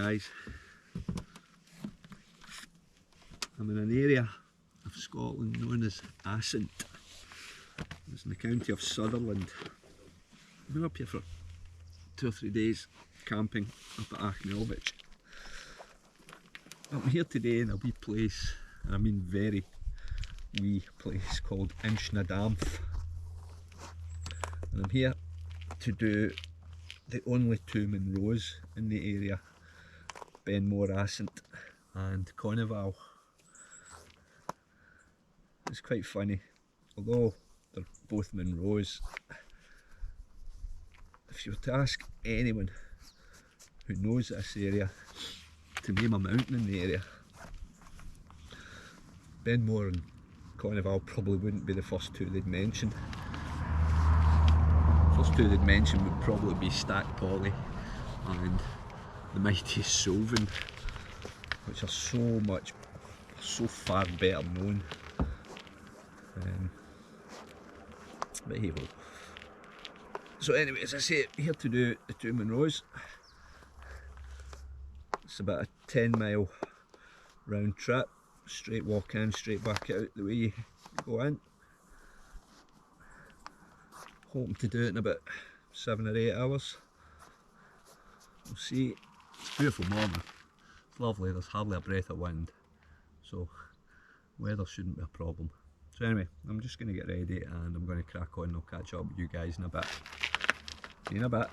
guys. I'm in an area of Scotland known as Assynt. It's in the county of Sutherland. I've been up here for 2 or 3 days camping up at Conival. I'm here today in a wee place, and I mean very wee place, called Inchnadamth. And I'm here to do the only 2 Munros in the area, Ben More Assynt and Conival. It's quite funny, although they're both Munros. If you were to ask anyone who knows this area to name a mountain in the area, Ben More and Conival probably wouldn't be the first 2 they'd mention. First 2 they'd mention would probably be Stack Polly and the mighty Solven, which are so far better known. But hey ho. So anyway, as I say, here to do the 2 Munros. It's about a 10-mile round trip, straight walk in, straight back out the way you go in. Hoping to do it in about 7 or 8 hours. We'll see. It's a beautiful morning. It's lovely, there's hardly a breath of wind, so weather shouldn't be a problem. So anyway, I'm just going to get ready and I'm going to crack on and I'll catch up with you guys in a bit. See you in a bit.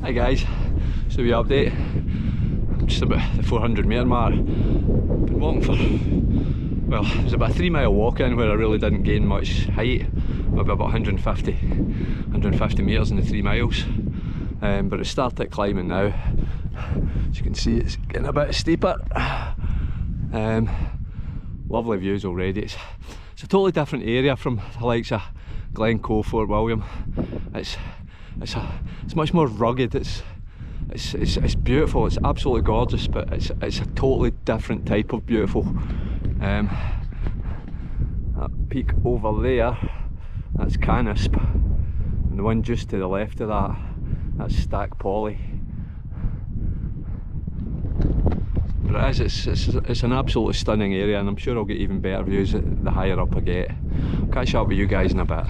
Hi guys, so we update. I'm just about the 400 metre mark. Been walking for, well, it was about a 3-mile walk in where I really didn't gain much height, maybe about 150 metres in the 3 miles. But it started climbing now. As you can see, it's getting a bit steeper. Lovely views already. It's a totally different area from the likes of Glencoe, Fort William. It's much more rugged. It's beautiful. It's absolutely gorgeous, but it's a totally different type of beautiful. That peak over there, that's Canisp, and the one just to the left of that, that's Stack Polly. But it's an absolutely stunning area, and I'm sure I'll get even better views the higher up I get. I'll catch up with you guys in a bit.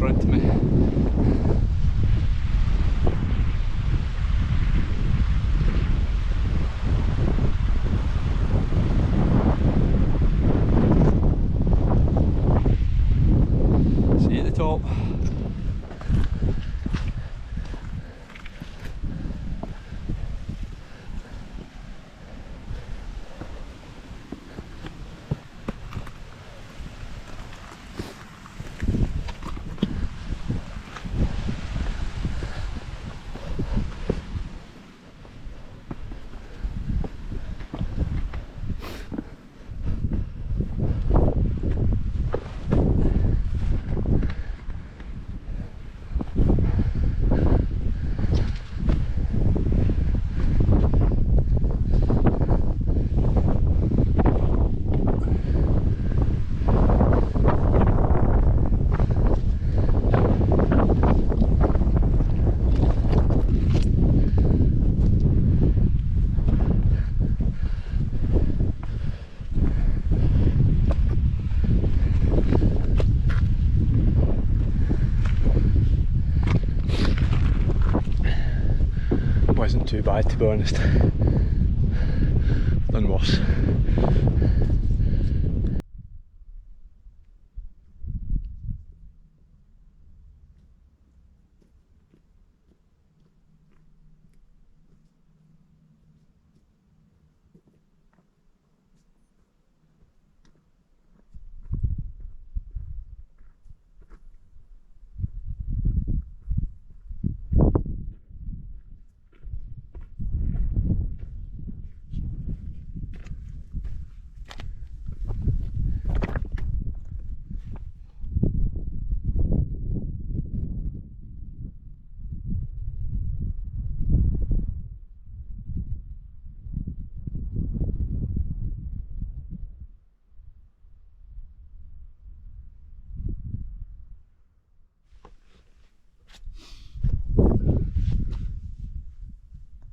front of me. See at the top. Wasn't too bad, to be honest. Done worse.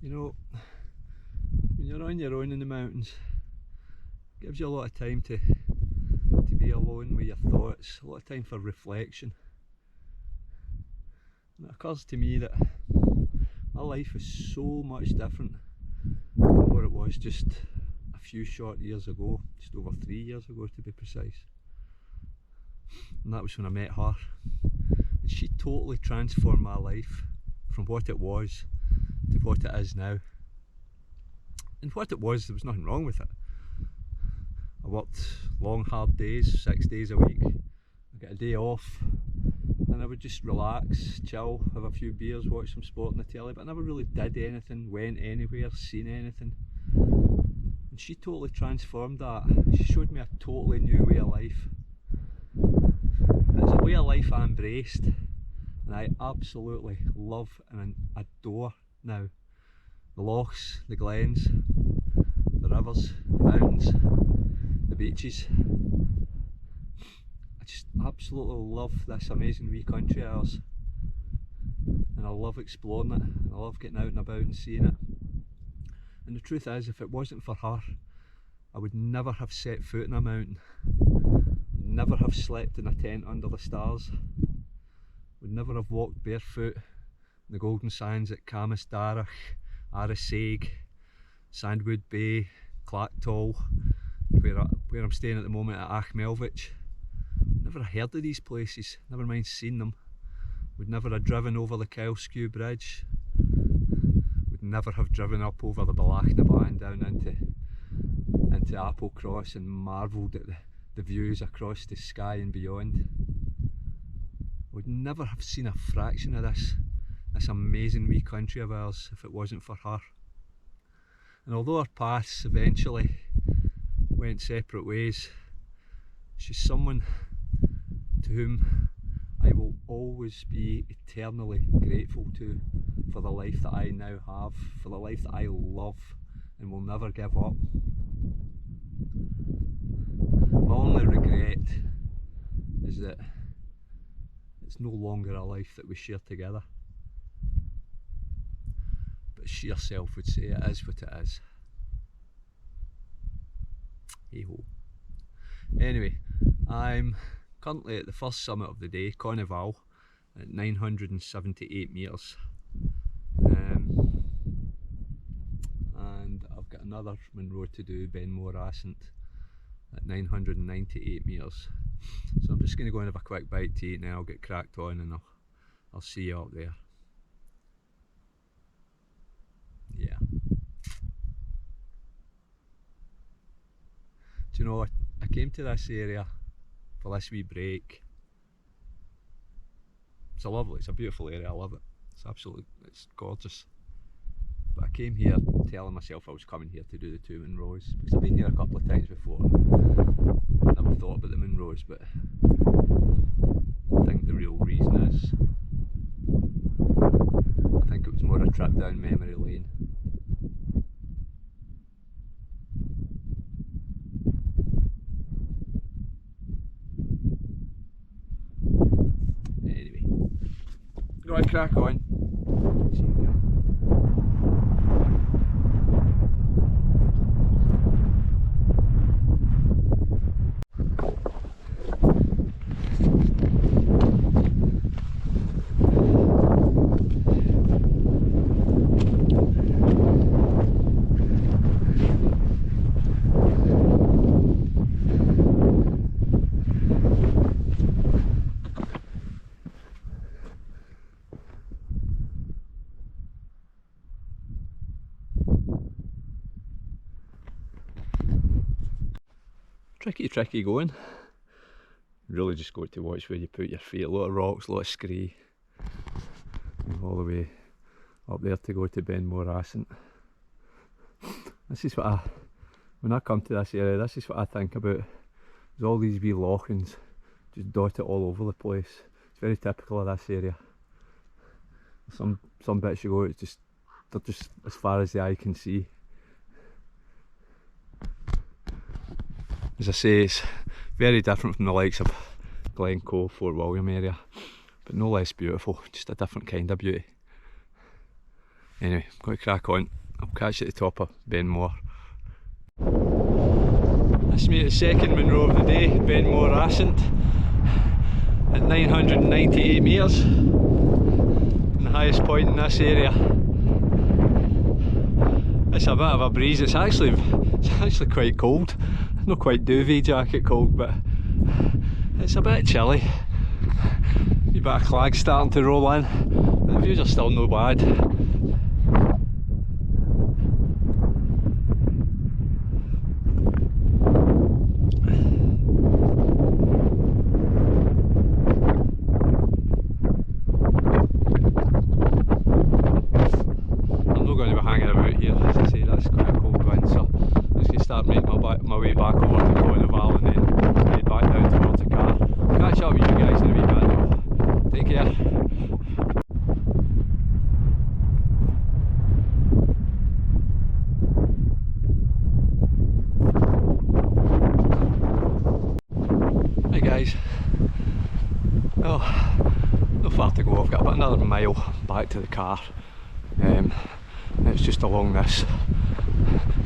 You know, when you're on your own in the mountains, it gives you a lot of time to be alone with your thoughts, a lot of time for reflection. And it occurs to me that my life is so much different from what it was just a few short years ago, just over 3 years ago to be precise. And that was when I met her. And she totally transformed my life from what it was to what it is now. And what it was, there was nothing wrong with it. I worked long hard days, 6 days a week. I get a day off and I would just relax, chill, have a few beers, watch some sport on the telly, but I never really did anything, went anywhere, seen anything. And she totally transformed that. She showed me a totally new way of life. And it's a way of life I embraced and I absolutely love and adore now. The lochs, the glens, the rivers, the mountains, the beaches. I just absolutely love this amazing wee country of ours. And I love exploring it, and I love getting out and about and seeing it. And the truth is, if it wasn't for her, I would never have set foot in a mountain, never have slept in a tent under the stars, would never have walked barefoot in the golden sands at Camistairach, Arisaig, Sandwood Bay, Clactall, where I'm staying at the moment at Achmelvich. Never heard of these places, never mind seen them. Would never have driven over the Kylskew Bridge. Would never have driven up over the Balachnaban down into Applecross and marvelled at the views across the sky and beyond. Would never have seen a fraction of this amazing wee country of ours if it wasn't for her. And although our paths eventually went separate ways, she's someone to whom I will always be eternally grateful to for the life that I now have, for the life that I love and will never give up. My only regret is that it's no longer a life that we share together. But she herself would say it is what it is. Hey ho. Anyway, I'm currently at the first summit of the day, Conival, at 978 metres. And I've got another Munro to do, Ben More Assynt, at 998 metres. So I'm just going to go and have a quick bite to eat now. I'll get cracked on and I'll see you up there. Yeah. Do you know, I came to this area for this wee break. It's a beautiful area, I love it. It's gorgeous. But I came here telling myself I was coming here to do the 2 Munros, because I've been here a couple of times before. Never thought about the Munros, but I think the real reason is, I think it was more a trip down memory lane. Anyway, go and crack on. See you again. Tricky going. Really just got to watch where you put your feet. A lot of rocks, a lot of scree. All the way up there to go to Ben More Assynt. This is what when I come to this area, this is what I think about. There's all these wee lochans just dotted all over the place. It's very typical of this area. Some bits you go, they're just as far as the eye can see. As I say, it's very different from the likes of Glencoe, Fort William area, but no less beautiful, just a different kind of beauty. Anyway, I'm going to crack on. I'll catch you at the top of Ben More. This is me at the second Munro of the day, Ben More Assynt, at 998 metres, and the highest point in this area. It's a bit of a breeze. It's actually quite cold. Not quite duvet jacket cold, but it's a bit chilly. A bit of clag starting to roll in. The views are still no bad. I'm not going to be hanging about here, as I say, that's quite a cold wind, so I'm just going to start making my way back over to Conival and then head back down towards the car. Catch up with you guys in a wee bit. Take care. Hey guys. Oh, not far to go. I've got about another mile back to the car. It's just along this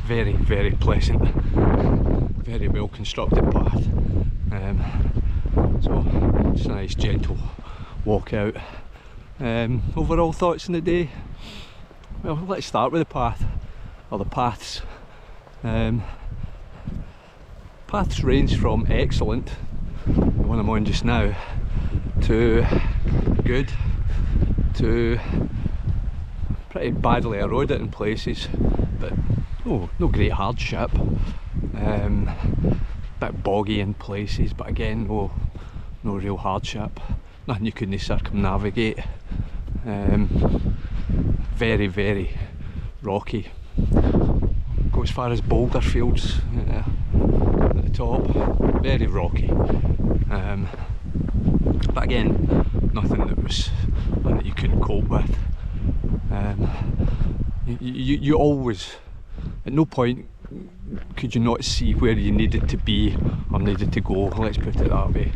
very, very pleasant, very well constructed path. So just a nice gentle walk out. Overall thoughts on the day? Well, let's start with the path, or the paths. Paths range from excellent, the one I'm on just now, to good, to pretty badly eroded in places, but no great hardship. Bit boggy in places, but again no real hardship. Nothing you couldn't circumnavigate. Very, very rocky. Go as far as boulder fields at the top. Very rocky. But again, nothing that you couldn't cope with. You always, at no point could you not see where you needed to be or needed to go, let's put it that way.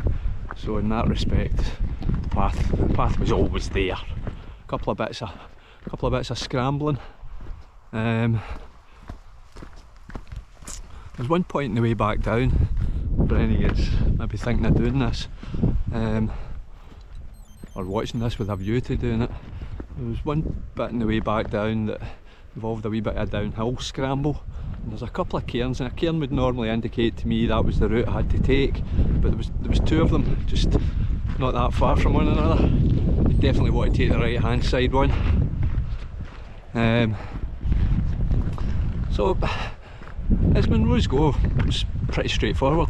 So in that respect, the path was always there. A couple of bits of scrambling. There's one point in the way back down, Brenny gets maybe thinking of doing this. or watching this with a view to doing it. There was one bit on the way back down that involved a wee bit of a downhill scramble, and there's a couple of cairns, and a cairn would normally indicate to me that was the route I had to take, but there was two of them just not that far from one another. You definitely want to take the right hand side one. So as Munros go, it's pretty straightforward.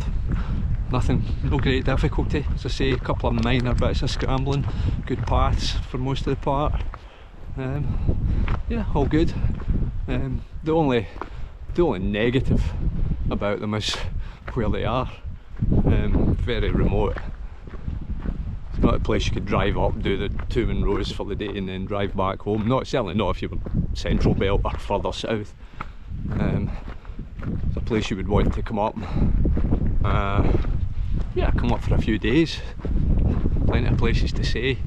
Nothing, no great difficulty. As I say, a couple of minor bits of scrambling, good paths for most of the part. Yeah, all good. The only negative about them is where they are. Very remote. It's not a place you could drive up, do the 2 Munros for the day and then drive back home. Certainly not if you were central belt or further south. It's a place you would want to come up. Yeah, come up for a few days. Plenty of places to stay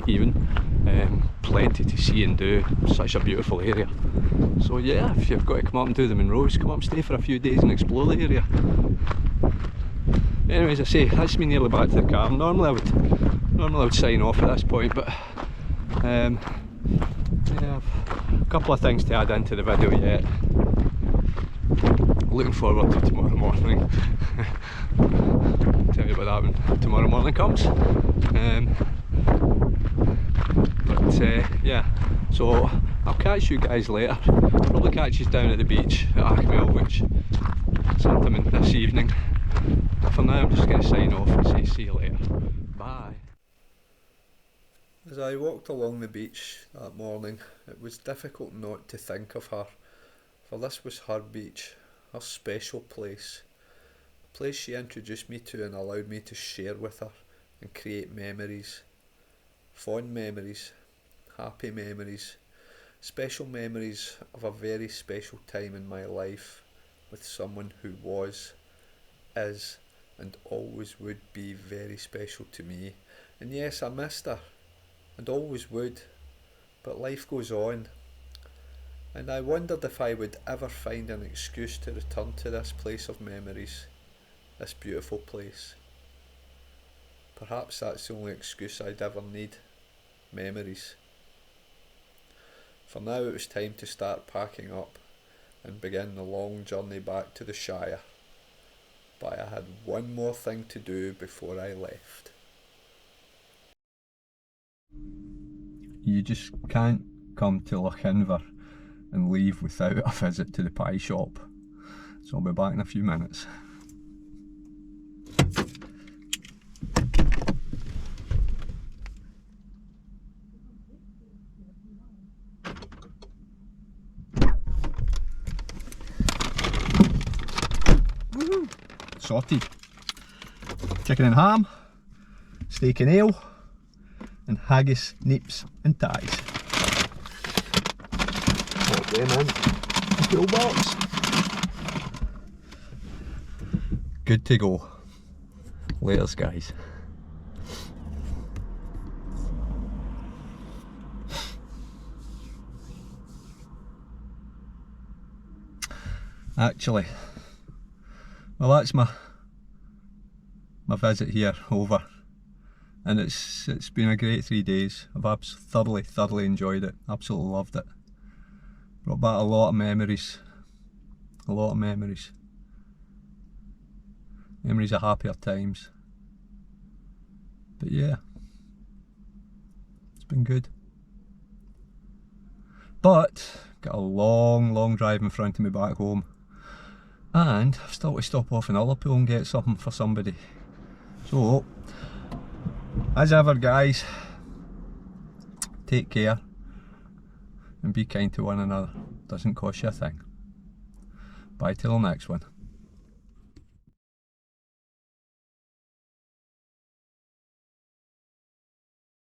even. Plenty to see and do. Such a beautiful area. So yeah, if you've got to come up and do the Munros, come up and stay for a few days and explore the area. Anyways, I say that's me nearly back to the car. Normally I would sign off at this point, but yeah, a couple of things to add into the video yet. Looking forward to tomorrow morning. Tell you about that when tomorrow morning comes. But yeah, so I'll catch you guys later. Probably catch you down at the beach at Conival, which sometime this evening. But for now I'm just going to sign off and say see you later. Bye. As I walked along the beach that morning, it was difficult not to think of her, for this was her beach, her special place, a place she introduced me to and allowed me to share with her and create memories, fond memories, happy memories, special memories of a very special time in my life with someone who was, is and always would be very special to me. And yes, I missed her and always would, but life goes on, and I wondered if I would ever find an excuse to return to this place of memories, this beautiful place. Perhaps that's the only excuse I'd ever need, memories. For now it was time to start packing up and begin the long journey back to the Shire, but I had one more thing to do before I left. You just can't come to Conival and leave without a visit to the pie shop. So I'll be back in a few minutes. Woohoo! Sorted. Chicken and ham, steak and ale, and haggis, neeps and ties. Pop them in the toolbox. Good to go. Laters, guys. Actually, well, that's my visit here over, and it's been a great 3 days. I've thoroughly enjoyed it. Absolutely loved it. Brought back a lot of memories. Memories of happier times. But yeah, it's been good. But got a long drive in front of me back home, and I've still got to stop off in Ullapool and get something for somebody. So, as ever, guys, take care and be kind to one another. Doesn't cost you a thing. Bye till the next one.